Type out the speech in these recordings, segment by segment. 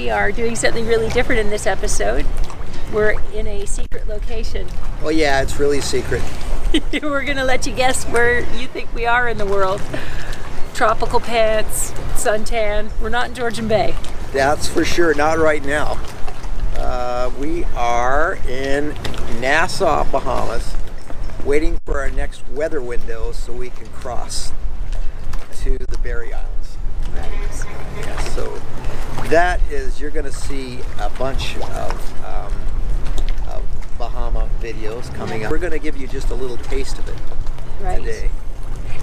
we are doing something really different in this episode. We're in a secret location. Oh yeah, it's really secret. We're going to let you guess where you think we are in the world. Tropical pants, suntan. We're not in Georgian Bay. That's for sure, not right now. We are in Nassau, Bahamas, waiting for our next weather window so we can cross to the Berry Islands. Right. Yeah, so that is, you're going to see a bunch of Bahama videos coming up. We're going to give you just a little taste of it today.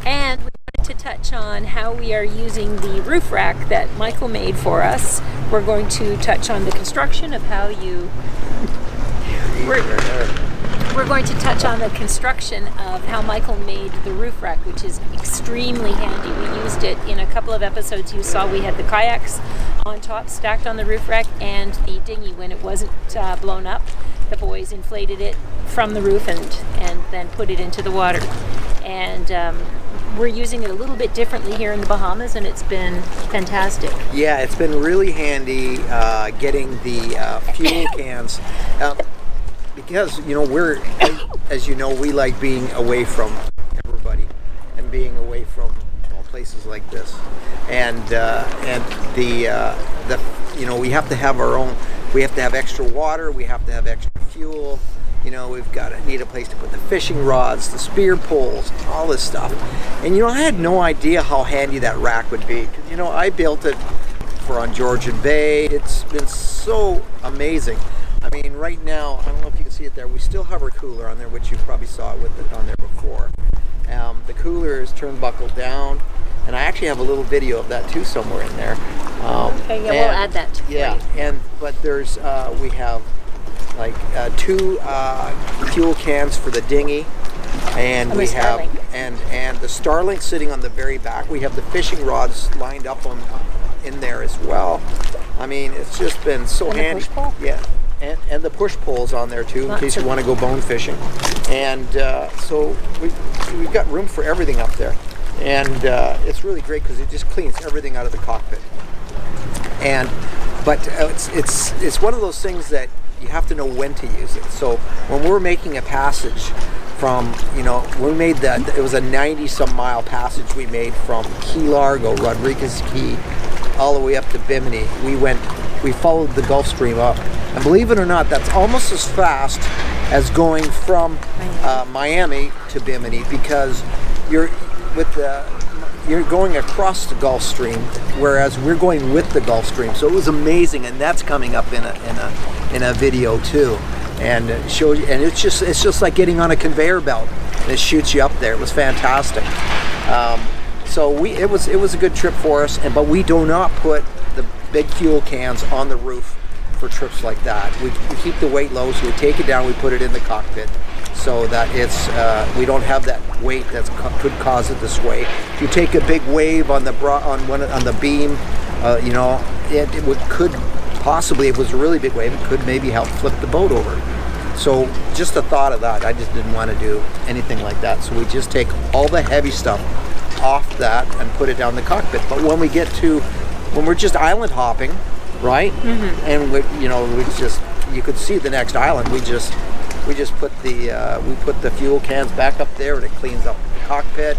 And we wanted to touch on how we are using the roof rack that Michael made for us. We're going to touch on the construction of how you... We're going to touch on the construction of how Michael made the roof rack, which is extremely handy. We used it in a couple of episodes. You saw we had the kayaks on top, stacked on the roof rack, and the dinghy when it wasn't blown up. The boys inflated it from the roof and then put it into the water. And we're using it a little bit differently here in the Bahamas, and it's been fantastic. Yeah, it's been really handy getting the fuel cans. Because, you know, as you know, we like being away from everybody and being away from places like this. And you know, we have to have our own, we have to have extra water, we have to have extra fuel. You know, we've got to need a place to put the fishing rods, the spear poles, all this stuff. And, you know, I had no idea how handy that rack would be. 'Cause, you know, I built it for on Georgian Bay. It's been so amazing. I mean, right now, I don't know if you can see it there, we still have our cooler on there, which you probably saw it with it on there before. The cooler is turnbuckled down, and I actually have a little video of that too somewhere in there. Okay, yeah, we'll add that. Yeah, but there's, we have like 2 fuel cans for the dinghy, and we have, and the Starlink sitting on the very back. We have the fishing rods lined up in there as well. I mean, it's just been so handy. The push pole? Yeah. And the push poles on there too, in case you want to go bone fishing. And so we've got room for everything up there. And it's really great because it just cleans everything out of the cockpit. But it's one of those things that you have to know when to use it. So when we're making a passage from, you know, we made that, it was a 90-some mile passage we made from Key Largo, Rodriguez Key, all the way up to Bimini. We followed the Gulf Stream up. And believe it or not, that's almost as fast as going from Miami to Bimini, because you're going across the Gulf Stream, whereas we're going with the Gulf Stream. So it was amazing, and that's coming up in a video too. And it shows you, and it's just like getting on a conveyor belt. It shoots you up there. It was fantastic. So it was a good trip for us, but we do not put the big fuel cans on the roof for trips like that. We keep the weight low, so we take it down, we put it in the cockpit, so that it's we don't have that weight that could cause it to sway. If you take a big wave on the beam, you know, it could possibly, if it was a really big wave, it could maybe help flip the boat over. So just the thought of that, I just didn't want to do anything like that. So we just take all the heavy stuff off that and put it down the cockpit. But when we're just island hopping, right? Mm-hmm. And you could see the next island. We just put the fuel cans back up there, and it cleans up the cockpit.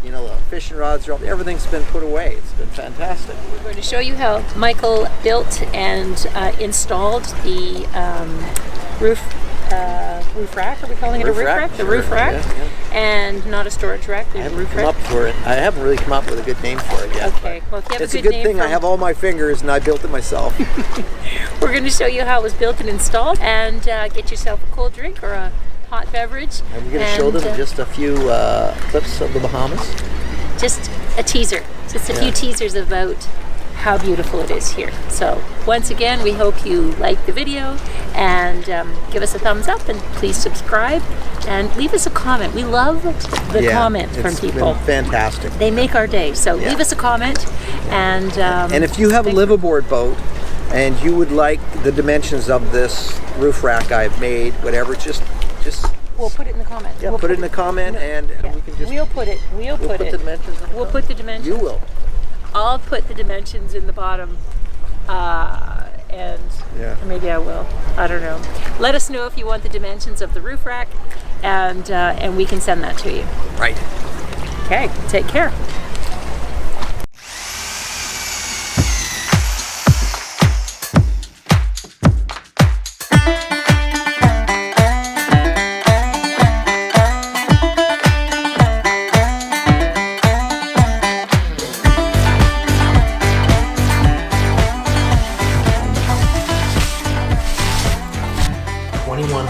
You know, the fishing rods are up. Everything's been put away. It's been fantastic. We're going to show you how Michael built and installed the roof rack. Are we calling it a roof rack? The roof rack. Yeah. And not a storage rack. I haven't really come up with a good name for it yet. Okay. Well, if you have it's a good thing I have all my fingers and I built it myself. We're going to show you how it was built and installed, and get yourself a cold drink or a hot beverage. And we're going to show them just a few clips of the Bahamas. Just a teaser. Just a few teasers about how beautiful it is here. So once again, we hope you like the video, and give us a thumbs up, and please subscribe and leave us a comment. We love the comments from people. It's been fantastic. They make our day. So leave us a comment, and if you have a Liveaboard boat and you would like the dimensions of this roof rack I've made, whatever, just we'll put it in the comment. Yeah, put it in the comment, and we can just we'll put the dimensions in the We'll put the dimensions. You will. I'll put the dimensions in the bottom and Yeah. or maybe I will. I don't know. Let us know if you want the dimensions of the roof rack, and we can send that to you. Right. Okay, take care.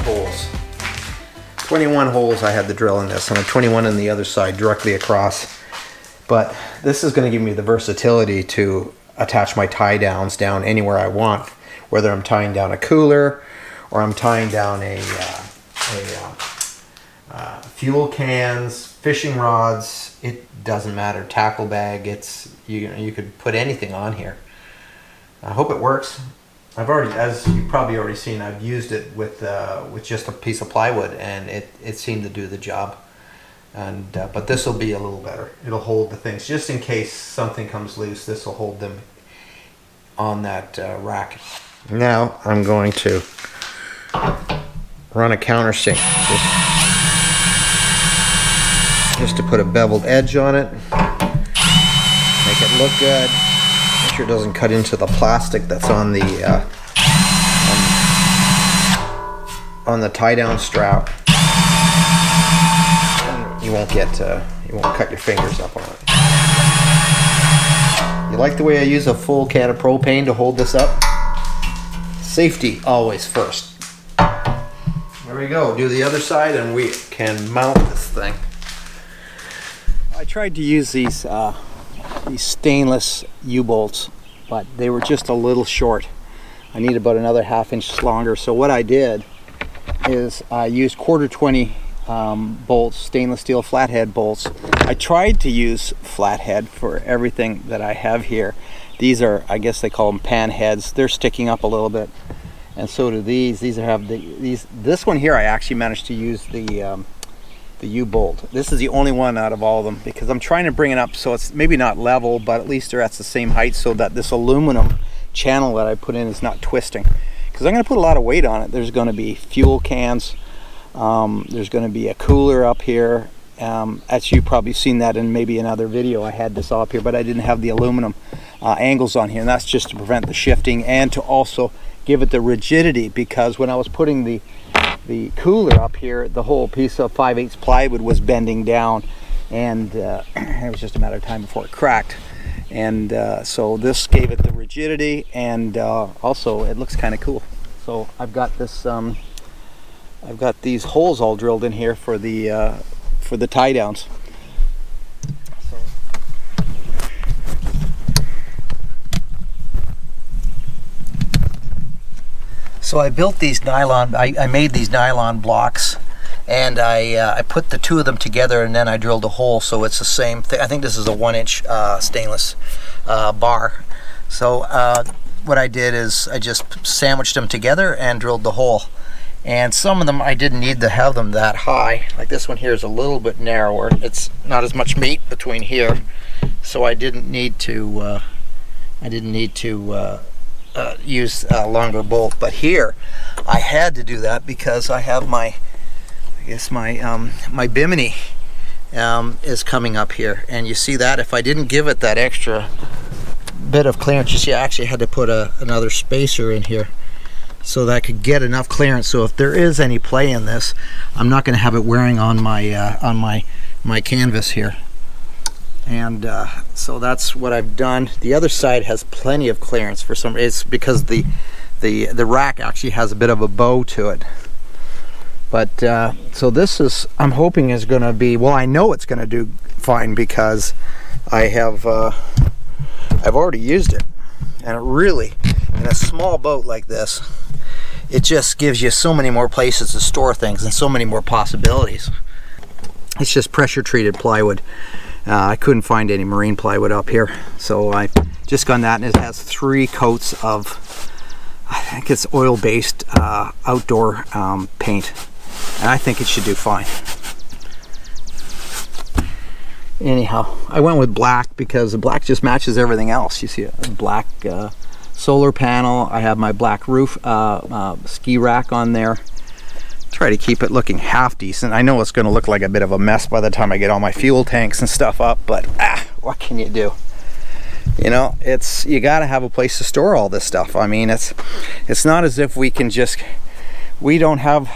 Holes. 21 holes I had to drill in this, and 21 on the other side directly across. But this is going to give me the versatility to attach my tie downs down anywhere I want, whether I'm tying down a cooler or I'm tying down fuel cans, fishing rods. It doesn't matter. Tackle bag. It's you could put anything on here. I hope it works. I've already, as you've probably already seen, I've used it with just a piece of plywood, and it seemed to do the job. And but this will be a little better. It'll hold the things just in case something comes loose. This will hold them on that rack. Now I'm going to run a countersink just to put a beveled edge on it, make it look good. Make sure it doesn't cut into the plastic that's on the tie down strap. And you won't cut your fingers up on it. You like the way I use a full can of propane to hold this up? Safety always first. There we go. Do the other side and we can mount this thing. I tried to use these stainless U-bolts, but they were just a little short. I need about another 1/2 inch longer. So what I did is I used 1/4-20 bolts, stainless steel flathead bolts. I tried to use flathead for everything that I have here. These are, I guess they call them pan heads. They're sticking up a little bit, and so do these. This one here I actually managed to use the U-bolt. This is the only one out of all of them because I'm trying to bring it up so it's maybe not level, but at least they're at the same height so that this aluminum channel that I put in is not twisting. Because I'm going to put a lot of weight on it. There's going to be fuel cans. There's going to be a cooler up here. As you've probably seen that in maybe another video, I had this up here, but I didn't have the aluminum angles on here, and that's just to prevent the shifting and to also give it the rigidity, because when I was putting the cooler up here, the whole piece of 5/8 plywood was bending down, and it was just a matter of time before it cracked. And so this gave it the rigidity, and also it looks kind of cool. So I've got this I've got these holes all drilled in here for the tie downs. So I built these nylon, I made these nylon blocks, and I put the two of them together, and then I drilled a hole so it's the same thing. I think this is a 1-inch stainless bar. So what I did is I just sandwiched them together and drilled the hole. And some of them I didn't need to have them that high. Like this one here is a little bit narrower. It's not as much meat between here, so I didn't need to use a longer bolt. But here I had to do that because I have my bimini is coming up here, and you see that if I didn't give it that extra bit of clearance, you see I actually had to put another spacer in here so that I could get enough clearance. So if there is any play in this, I'm not going to have it wearing on my canvas here. And so that's what I've done. The other side has plenty of clearance for some. It's because the rack actually has a bit of a bow to it. But so this is, I'm hoping, is going to be, well, I know it's going to do fine because I've already used it, and it really, in a small boat like this, it just gives you so many more places to store things and so many more possibilities. It's just pressure treated plywood. I couldn't find any marine plywood up here, so I just got that, and it has 3 coats of, I think it's oil-based outdoor paint, and I think it should do fine. Anyhow, I went with black because the black just matches everything else. You see a black solar panel. I have my black roof ski rack on there. Try to keep it looking half decent. I know it's going to look like a bit of a mess by the time I get all my fuel tanks and stuff up, but what can you do? You know, you got to have a place to store all this stuff. I mean, it's not as if we don't have,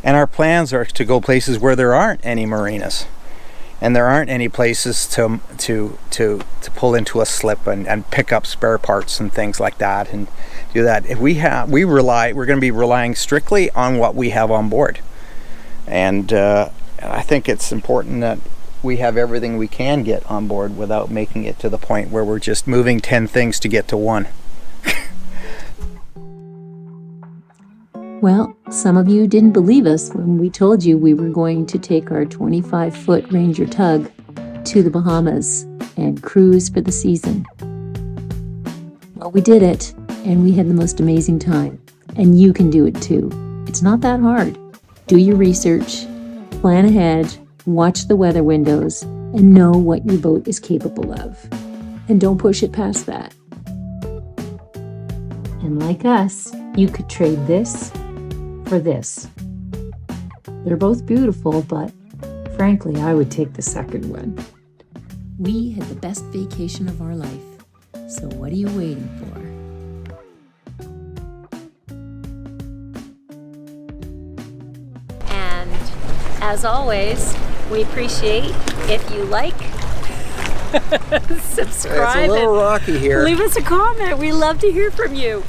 and our plans are to go places where there aren't any marinas, and there aren't any places to pull into a slip and pick up spare parts and things like that and do that. If we're going to be relying strictly on what we have on board, and I think it's important that we have everything we can get on board without making it to the point where we're just moving 10 things to get to one. Well, some of you didn't believe us when we told you we were going to take our 25-foot Ranger tug to the Bahamas and cruise for the season. Well, we did it, and we had the most amazing time. And you can do it too. It's not that hard. Do your research, plan ahead, watch the weather windows, and know what your boat is capable of. And don't push it past that. And like us, you could trade this for this. They're both beautiful, but frankly, I would take the second one. We had the best vacation of our life, so what are you waiting for? And as always, we appreciate if you like, subscribe, It's a little rocky here. leave us a comment. We love to hear from you.